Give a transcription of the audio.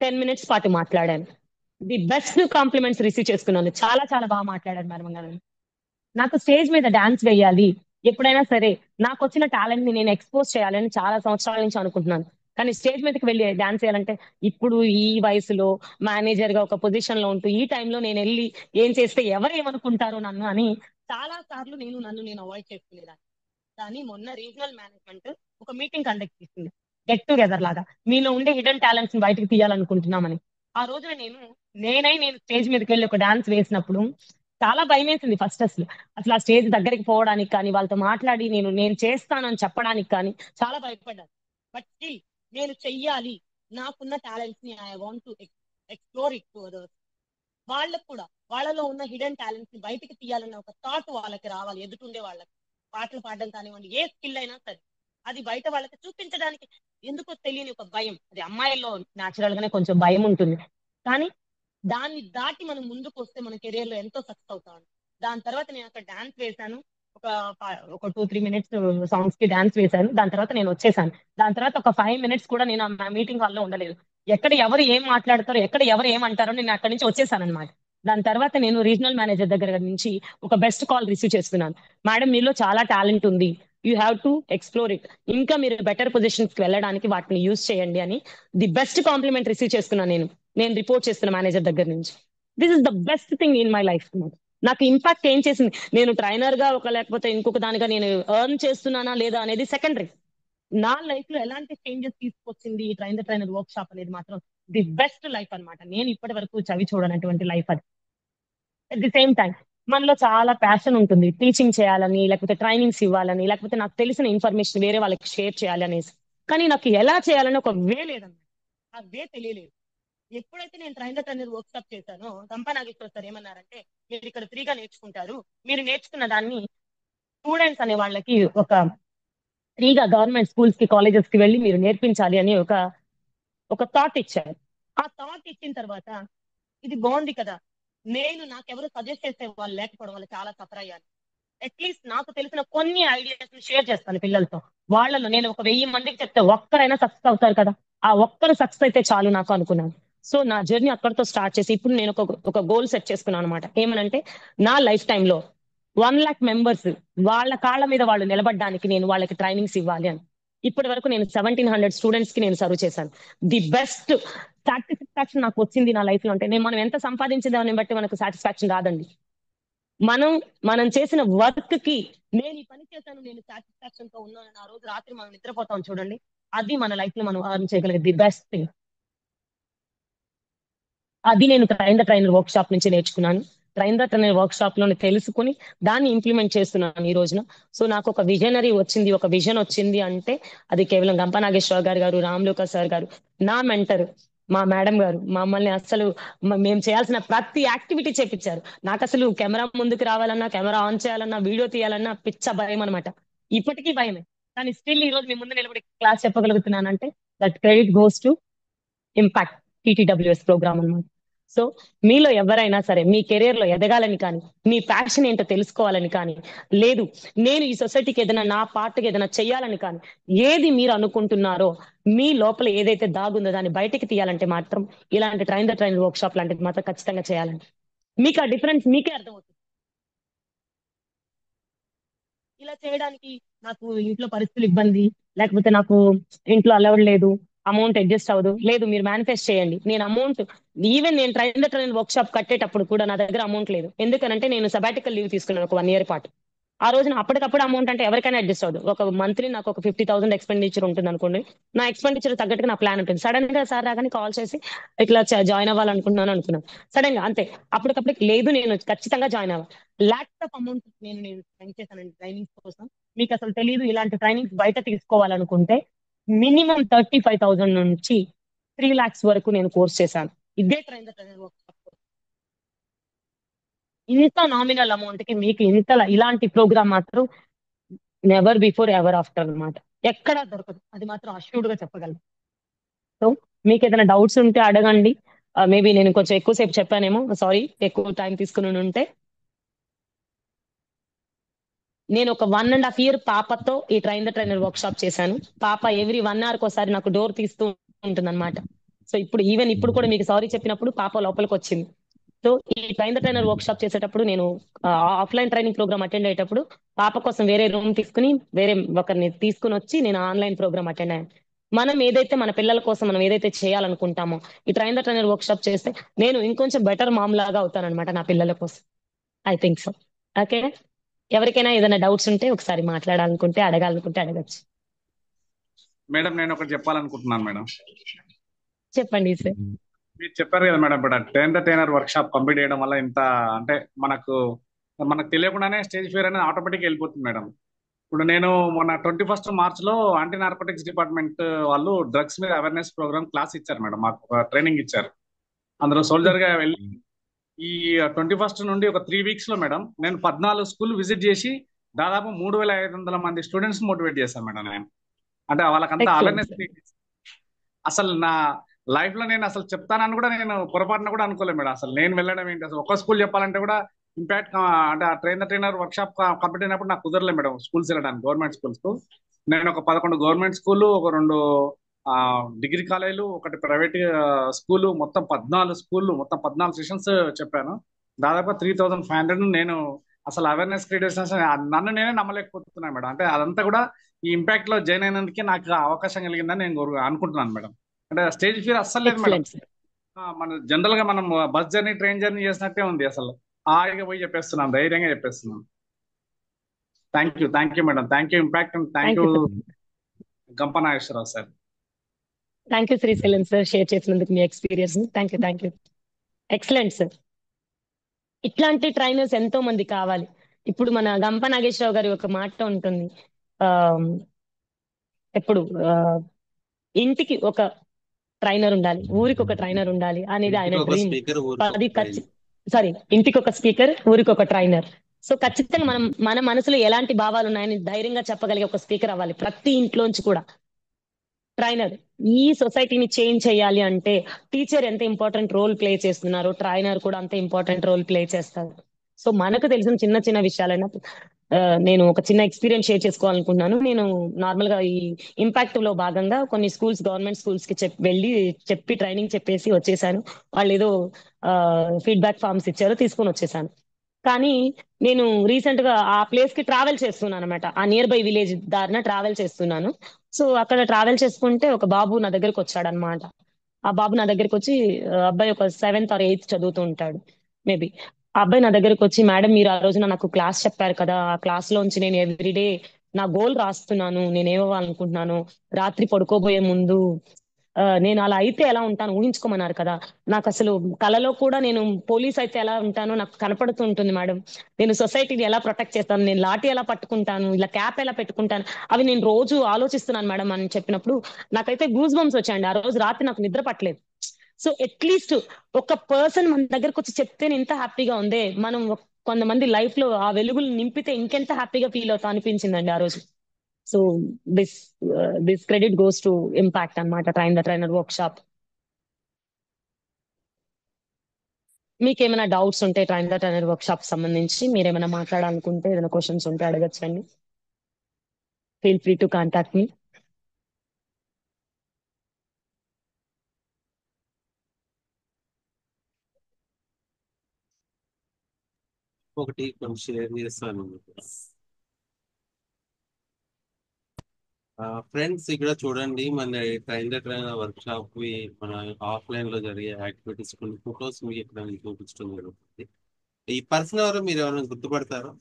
10 minutes పాటు మాట్లాడాను. The best compliments receive చేసుకున్నాను. చాలా చాలా బాగా మాట్లాడారు మేడం గారు. నాకు స్టేజ్ మీద డాన్స్ వేయాలి, ఎప్పుడైనా సరే నాకు వచ్చిన టాలెంట్ ని నేను ఎక్స్పోజ్ చేయాలని చాలా సంవత్సరాల నుంచి అనుకుంటున్నాను. కానీ స్టేజ్ మీదకి వెళ్ళి డాన్స్ చేయాలంటే ఇప్పుడు ఈ వయసులో మేనేజర్ గా ఒక పొజిషన్ లో ఉంటూ ఈ టైంలో నేను వెళ్ళి ఏం చేస్తే ఎవరు ఏమనుకుంటారో నన్ను అని చాలా సార్లు నన్ను నేను అవాయిడ్ చేసుకునేదాన్ని. కానీ మొన్న రీజనల్ మేనేజ్మెంట్ ఒక మీటింగ్ కండక్ట్ చేసింది, గెట్ టుగెదర్ లాగా, మీలో ఉండే హిడెన్ టాలెంట్స్ ని బయటకు తీయాలనుకుంటున్నామని. ఆ రోజున నేను స్టేజ్ మీదకి వెళ్ళి ఒక డాన్స్ వేసినప్పుడు చాలా భయం వేసింది ఫస్ట్. అసలు ఆ స్టేజ్ దగ్గరికి పోవడానికి కానీ వాళ్ళతో మాట్లాడి నేను చేస్తానని చెప్పడానికి కానీ చాలా భయపడ్డాను. బట్ స్టిల్ నేను చెయ్యాలి, నాకున్న టాలెంట్స్ ని I want to explore it to others. వాళ్ళకు కూడా వాళ్ళలో ఉన్న హిడెన్ టాలెంట్స్ ని బయటికి తీయాలన్న ఒక థాట్ వాళ్ళకి రావాలి. ఎదుటుండే వాళ్ళకి పాటలు పాడడం కానివ్వండి, ఏ స్కిల్ అయినా సరే అది బయట వాళ్ళకి చూపించడానికి ఎందుకో తెలియని ఒక భయం, అది అమ్మాయిల్లో న్యాచురల్ గానే కొంచెం భయం ఉంటుంది. కానీ దాన్ని దాటి మనం ముందుకు వస్తే మన కెరియర్ లో ఎంతో సక్సెస్ అవుతాం. దాని తర్వాత నేను అక్కడ డాన్స్ వేశాను. ఒక ఒక 2-3 minutes సాంగ్స్ కి డాన్స్ వేశాను. దాని తర్వాత నేను వచ్చేసాను. దాని తర్వాత ఒక 5 minutes కూడా నేను ఆ మీటింగ్ హాల్లో ఉండలేదు. ఎక్కడ ఎవరు ఏం మాట్లాడతారో, ఎక్కడ ఎవరు ఏమంటారో నేను అక్కడి నుంచి వచ్చేసాను అనమాట. దాని తర్వాత నేను రీజనల్ మేనేజర్ దగ్గర నుంచి ఒక బెస్ట్ కాల్ రిసీవ్ చేస్తున్నాను. మేడం, మీలో చాలా టాలెంట్ ఉంది, you have to explore it, ఇంకా మీరు బెటర్ పొజిషన్స్ కి వెళ్ళడానికి వాటిని యూజ్ చేయండి అని ది బెస్ట్ కాంప్లిమెంట్ రిసీవ్ చేసుకున్నాను. నేను రిపోర్ట్ చేస్తున్న మేనేజర్ దగ్గర నుంచి. This is the best thing in my life. నాకు ఇంపాక్ట్ ఏం చేసింది, నేను ట్రైనర్ గా ఒక లేకపోతే ఇంకొక దానిగా నేను ఎర్న్ చేస్తున్నానా లేదా అనేది సెకండరీ. నా లైఫ్ లో ఎలాంటి చేంజెస్ తీసుకొచ్చింది ఈ ట్రైనర్ వర్క్ షాప్ అనేది మాత్రం ది బెస్ట్ లైఫ్ అన్నమాట. నేను ఇప్పటి వరకు చవి చూడనటువంటి లైఫ్ అది. అట్ ది సేమ్ టైం మనలో చాలా ప్యాషన్ ఉంటుంది, టీచింగ్ చేయాలని, లేకపోతే ట్రైనింగ్స్ ఇవ్వాలని, లేకపోతే నాకు తెలిసిన ఇన్ఫర్మేషన్ వేరే వాళ్ళకి షేర్ చేయాలి అనేసి. కానీ నాకు ఎలా చేయాలని ఒక వే లేదన్నమాట. ఆ వే తెలియలేదు. ఎప్పుడైతే నేను ట్రైనర్ వర్క్ షాప్ చేశానో గంపా నాగేశ్వర సార్ ఏమన్నారంటే, మీరు ఇక్కడ ఫ్రీగా నేర్చుకుంటారు, మీరు నేర్చుకున్న దాన్ని స్టూడెంట్స్ అనే వాళ్ళకి ఒక ఫ్రీగా గవర్నమెంట్ స్కూల్స్ కి కాలేజెస్ కి వెళ్ళి మీరు నేర్పించాలి అని ఒక ఒక థాట్ ఇచ్చారు. ఆ థాట్ ఇచ్చిన తర్వాత ఇది బాగుంది కదా, నాకెవరు సజెస్ట్ చేసే వాళ్ళు లేకపోవడం వల్ల చాలా సఫర్ అయ్యాను. అట్లీస్ట్ నాకు తెలిసిన కొన్ని ఐడియాస్ ని షేర్ చేస్తాను పిల్లలతో. వాళ్ళలో నేను ఒక 1000 మందికి చెప్తే ఒక్కరైనా సక్సెస్ అవుతారు కదా, ఆ ఒక్కరు సక్సెస్ అయితే చాలు నాకు అనుకున్నాను. సో నా జర్నీ అక్కడితో స్టార్ట్ చేసి ఇప్పుడు నేను ఒక గోల్ సెట్ చేసుకున్నాను అనమాట. ఏమనంటే, నా లైఫ్ టైంలో 1 lakh మెంబర్స్ వాళ్ళ కాళ్ళ మీద వాళ్ళు నిలబడడానికి నేను వాళ్ళకి ట్రైనింగ్స్ ఇవ్వాలి అని. ఇప్పటి వరకు నేను 1700 స్టూడెంట్స్ కి నేను సర్వ్ చేశాను. ది బెస్ట్ సాటిస్ఫాక్షన్ నాకు వచ్చింది నా లైఫ్ లో అంటే, మనం ఎంత సంపాదించిన దాన్ని బట్టి మనకు సాటిస్ఫాక్షన్ రాదండి. మనం మనం చేసిన వర్క్ కి, నేను ఈ పని చేశాను, నేను సాటిస్ఫాక్షన్ తో ఉన్నాను, ఆ రోజు రాత్రి మనం నిద్రపోతాం చూడండి, అది మన లైఫ్ లో మనం అర్న్ చేయగలిగే ది బెస్ట్ థింగ్. అది నేను ట్రైనర్ వర్క్ షాప్ నుంచి నేర్చుకున్నాను. ట్రైనర్ వర్క్ షాప్ లో తెలుసుకుని దాన్ని ఇంప్లిమెంట్ చేస్తున్నాను ఈ రోజున. సో నాకు ఒక విజనరీ వచ్చింది, ఒక విజన్ వచ్చింది అంటే అది కేవలం గంపా నాగేశ్వర గారు, రామ్లోక సార్ గారు, నా మెంటర్ మా మేడం గారు మమ్మల్ని అసలు మేము చేయాల్సిన ప్రతి యాక్టివిటీ చేపించారు. నాకు అసలు కెమెరా ముందుకు రావాలన్నా, కెమెరా ఆన్ చేయాలన్నా, వీడియో తీయాలన్నా పిచ్చ భయం అనమాట. ఇప్పటికీ భయమే. కానీ స్టిల్ ఈ రోజు మీ ముందు నిలబడి క్లాస్ చెప్పగలుగుతున్నానంటే that credit goes to impact TTWS programme అన్నమాట. సో మీలో ఎవరైనా సరే మీ కెరీర్ లో ఎదగాలని కానీ, మీ ప్యాషన్ ఏంటో తెలుసుకోవాలని కానీ, లేదు నేను ఈ సొసైటీకి ఏదైనా నా పార్ట్కి ఏదైనా చెయ్యాలని కానీ, ఏది మీరు అనుకుంటున్నారో, మీ లోపల ఏదైతే దాగుందో దాన్ని బయటకి తీయాలంటే మాత్రం ఇలాంటి ట్రైనర్ వర్క్ షాప్ లాంటిది మాత్రం ఖచ్చితంగా చేయాలండి. మీకు ఆ డిఫరెన్స్ మీకే అర్థమవుతుంది. ఇలా చేయడానికి నాకు ఇంట్లో పరిస్థితులు ఇబ్బంది, లేకపోతే నాకు ఇంట్లో అలవడ్ లేదు, అమౌంట్ అడ్జస్ట్ అవ్వదు, లేదు మీరు మేనిఫెస్ట్ చేయండి. నేను అమౌంట్, ఈవెన్ నేను ట్రైనర్ వర్క్ షాప్ కట్టేటప్పుడు కూడా నా దగ్గర అమౌంట్ లేదు. ఎందుకనంటే నేను సబాటికల్ లీవ్ తీసుకున్నాను ఒక 1 year పాటు. ఆ రోజున అప్పటికప్పుడు అమౌంట్ అంటే ఎవరికైనా అడ్జస్ట్ అవ్వదు. ఒక మంత్లీ నాకు ఒక 50,000 ఎక్స్పెండిచర్ ఉంటుంది అనుకోండి. నా ఎక్స్పెండిచర్ తగ్గట్టుగా నా ప్లాన్ ఉంటుంది. సడన్ గా సార్ రాగానే కాల్ చేసి ఇట్లా జాయిన్ అవ్వాలనుకుంటున్నాను అనుకున్నాను. సడన్ గా అంతే, అప్పటికప్పుడు లేదు నేను ఖచ్చితంగా జాయిన్ అవ్వాలి. లాక్స్ ఆఫ్ అమౌంట్ నేను స్పెండ్ చేశానండి ట్రైనింగ్స్ కోసం. మీకు అసలు తెలియదు, ఇలాంటి ట్రైనింగ్స్ బయట తీసుకోవాలనుకుంటే మినిమం 35,000 నుంచి 3 lakhs వరకు నేను కోర్స్ చేశాను. ఇదే ట్రైనర్ వర్క్. ఇంత నామినల్ అమౌంట్ కి మీకు ఇలాంటి ప్రోగ్రామ్ మాత్రం నెవర్ బిఫోర్ ఎవర్ ఆఫ్టర్ అన్నమాట. ఎక్కడా దొరకదు, అది మాత్రం అష్యూర్డ్ గా చెప్పగలను. సో మీకు ఏదైనా డౌట్స్ ఉంటే అడగండి. మేబీ నేను కొంచెం ఎక్కువసేపు చెప్పానేమో, సారీ ఎక్కువ టైం తీసుకుని ఉంటే. నేను ఒక 1.5 year పాపతో ఈ ట్రైనర్ వర్క్ షాప్ చేశాను. పాప ఎవ్రీ 1 hour ఒకసారి నాకు డోర్ తీస్తూ ఉంటుంది అనమాట. సో ఇప్పుడు కూడా మీకు సారీ చెప్పినప్పుడు పాప లోపలికి వచ్చింది. సో ఈ train the trainer work shop చేసేటప్పుడు నేను ఆఫ్లైన్ ట్రైనింగ్ ప్రోగ్రామ్ అటెండ్ అయ్యేటప్పుడు పాప కోసం వేరే రూమ్ తీసుకుని వేరే ఒకరిని తీసుకుని వచ్చి నేను ఆన్లైన్ ప్రోగ్రామ్ అటెండ్ అయ్యాను. మన పిల్లల కోసం మనం ఏదైతే చేయాలనుకుంటామో ఈ train the trainer work shop చేస్తే నేను ఇంకొంచెం బెటర్ మామ్ లాగా అవుతానన్నమాట నా పిల్లల కోసం. I think so. ఓకే, ఎవరికైనా ఏదైనా డౌట్స్ ఉంటే ఒకసారి మాట్లాడాలనుకుంటే అడగాలనుకుంటే అడగచ్చు. మేడం నేను ఒకటి చెప్పాలనుకుంటున్నాను మేడం. చెప్పండి సార్. మీరు చెప్పారు కదా మేడం, ఇప్పుడు train the trainer work shop complete చేయడం వల్ల ఇంత అంటే మనకు మనకు తెలియకుండానే స్టేజ్ ఫియర్ అనేది ఆటోమేటిక్ వెళ్ళిపోతుంది మేడం. ఇప్పుడు నేను మొన్న 21 మార్చ్లో యాంటీ నార్కోటిక్స్ డిపార్ట్మెంట్ వాళ్ళు డ్రగ్స్ మీద అవేర్నెస్ ప్రోగ్రామ్ క్లాస్ ఇచ్చారు మేడం, మాకు ట్రైనింగ్ ఇచ్చారు. అందులో సోల్జర్ గా వెళ్ళి ఈ 21 నుండి ఒక 3 వీక్స్ లో మేడం నేను 14 స్కూల్ విజిట్ చేసి దాదాపు 3500 మంది స్టూడెంట్స్ మోటివేట్ చేశాను మేడం నేను. అంటే వాళ్ళకంతా ఎక్సలెంట్ అవేర్నెస్. సార్. అసలు నా లైఫ్ లో నేను అసలు చెప్తానని కూడా నేను పొరపాటున కూడా అనుకోలేదు మేడం. అసలు నేను వెళ్ళడం ఏంటి, అసలు ఒక్క స్కూల్ చెప్పాలంటే కూడా ఇంపాక్ట్ అంటే ఆ train the trainer work shop complete అయినప్పుడు నాకు కుదరలేదు మేడం స్కూల్స్ వెళ్ళడానికి, గవర్నమెంట్ స్కూల్స్ కు. నేను ఒక 11 గవర్నమెంట్ స్కూల్, ఒక 2 డిగ్రీ కాలేజీలు, ఒకటి ప్రైవేట్ స్కూలు, మొత్తం 14 స్కూళ్ళు, మొత్తం 14 సెషన్స్ చెప్పాను. దాదాపు 3500 నేను అసలు అవేర్నెస్ క్రియేట్ చేసిన నన్ను నేనే నమ్మలేకపోతున్నాను మేడం. అంటే అదంతా కూడా ఈ ఇంపాక్ట్ లో జాయిన్ అయినందుకే నాకు ఆ అవకాశం కలిగిందని నేను అనుకుంటున్నాను మేడం. అంటే స్టేజ్ ఫియర్ అస్సలు లేదు మేడం. Excellent sir. మన జనరల్ గా మనం బస్ జర్నీ, ట్రైన్ జర్నీ చేసినట్టే ఉంది అసలు. హాయిగా పోయి చెప్పేస్తున్నాను, ధైర్యంగా చెప్పేస్తున్నాను. Thank you madam, thank you impact, and thank thank you you sir. Gampa Nageswararao sir. Thank you Srisailam sir, share చేసినందుకు మీ experience. Thank you. Excellent sir. ఇట్లాంటి ట్రైనర్స్ ఎంతో మంది కావాలి. ఇప్పుడు మన గంప నాగేశ్వరరావు గారి ఒక మాట ఉంటుంది, ఆ ఎప్పుడు ఆ, ఇంటికి ఒక ట్రైనర్ ఉండాలి, ఊరికి ఒక ట్రైనర్ ఉండాలి అనేది ఆయన ఇంటికి ఒక డ్రీమ్. స్పీకర్, ఊరికి ఒక అది ట్రైన్. సారీ, ఇంటికి ఒక స్పీకర్, ఊరికి ఒక ట్రైనర్. సో ఖచ్చితంగా మన మనసులో ఎలాంటి భావాలు ఉన్నాయని ధైర్యంగా చెప్పగలిగే ఒక స్పీకర్ అవ్వాలి ప్రతి ఇంట్లోంచి కూడా. ట్రైనర్ ఈ సొసైటీని చేంజ్ చేయాలి అంటే టీచర్ ఎంత ఇంపార్టెంట్ రోల్ ప్లే చేస్తున్నారో ట్రైనర్ కూడా అంత ఇంపార్టెంట్ రోల్ ప్లే చేస్తారు. సో మనకు తెలిసిన చిన్న చిన్న విషయాలైనా నేను ఒక చిన్న ఎక్స్పీరియన్స్ షేర్ చేసుకోవాలనుకుంటున్నాను. నేను నార్మల్ గా ఈ ఇంపాక్ట్ లో భాగంగా కొన్ని స్కూల్స్, గవర్నమెంట్ స్కూల్స్ కి వెళ్ళి చెప్పి ట్రైనింగ్ చెప్పేసి వచ్చేసాను. వాళ్ళు ఏదో ఫీడ్బ్యాక్ ఫార్మ్స్ ఇచ్చారో తీసుకొని వచ్చేసాను. కానీ నేను రీసెంట్ గా ఆ ప్లేస్ కి ట్రావెల్ చేస్తున్నాను అనమాట, ఆ నియర్ బై విలేజ్ దారిన ట్రావెల్ చేస్తున్నాను. సో అక్కడ ట్రావెల్ చేసుకుంటే ఒక బాబు నా దగ్గరకు వచ్చాడు అనమాట. ఆ బాబు నా దగ్గరకు వచ్చి, అబ్బాయి ఒక 7th or 8th చదువుతూ ఉంటాడు మేబీ. ఆ అబ్బాయి నా దగ్గరకు వచ్చి, మేడం మీరు ఆ రోజున నాకు క్లాస్ చెప్పారు కదా, ఆ క్లాస్ లోంచి నేను ఎవ్రీడే నా గోల్ రాస్తున్నాను, నేను ఏమవ్వాలనుకుంటున్నాను, రాత్రి పడుకోబోయే ముందు నేను అలా అయితే ఎలా ఉంటాను ఊహించుకోమన్నారు కదా, నాకు అసలు కలలో కూడా నేను పోలీస్ అయితే ఎలా ఉంటానో నాకు కనపడుతూ ఉంటుంది మేడం. నేను సొసైటీని ఎలా ప్రొటెక్ట్ చేస్తాను, నేను లాఠీ ఎలా పట్టుకుంటాను, ఇలా క్యాప్ ఎలా పెట్టుకుంటాను, అవి నేను రోజు ఆలోచిస్తున్నాను మేడం అని చెప్పినప్పుడు నాకైతే గూస్ బంప్స్ వచ్చాయండి. ఆ రోజు రాత్రి నాకు నిద్ర పట్టలేదు. సో అట్లీస్ట్ ఒక పర్సన్ మన దగ్గరకు వచ్చి చెప్తేనే ఇంత హ్యాపీగా ఉందే, మనం కొంతమంది లైఫ్ లో ఆ వెలుగులు నింపితే ఇంకెంత హ్యాపీగా ఫీల్ అవుతా అనిపించిందండి ఆ రోజు. So this this credit goes to impact అన్నమాట, train the trainer workshop. మీకు ఏమైనా డౌట్స్ ఉంటే train the trainer workshop సంబంధించి మీరు ఏమైనా మాట్లాడాలనుకుంటే, ఏదైనా క్వశ్చన్స్ ఉంటే అడగచ్చండి. Feel free to contact me. ఒకటి కొంచెం షేర్ చేస్తాను. ఫ్రెండ్స్ ఇక్కడ చూడండి, మన train the train workshop మన ఆఫ్లైన్ లో జరిగే యాక్టివిటీస్ కొన్ని ఫొటోస్ మీకు ఇక్కడ నేను చూపించడం జరుగుతుంది. ఈ పర్సన్ ఎవరో మీరు ఎవరైనా గుర్తుపడతారో?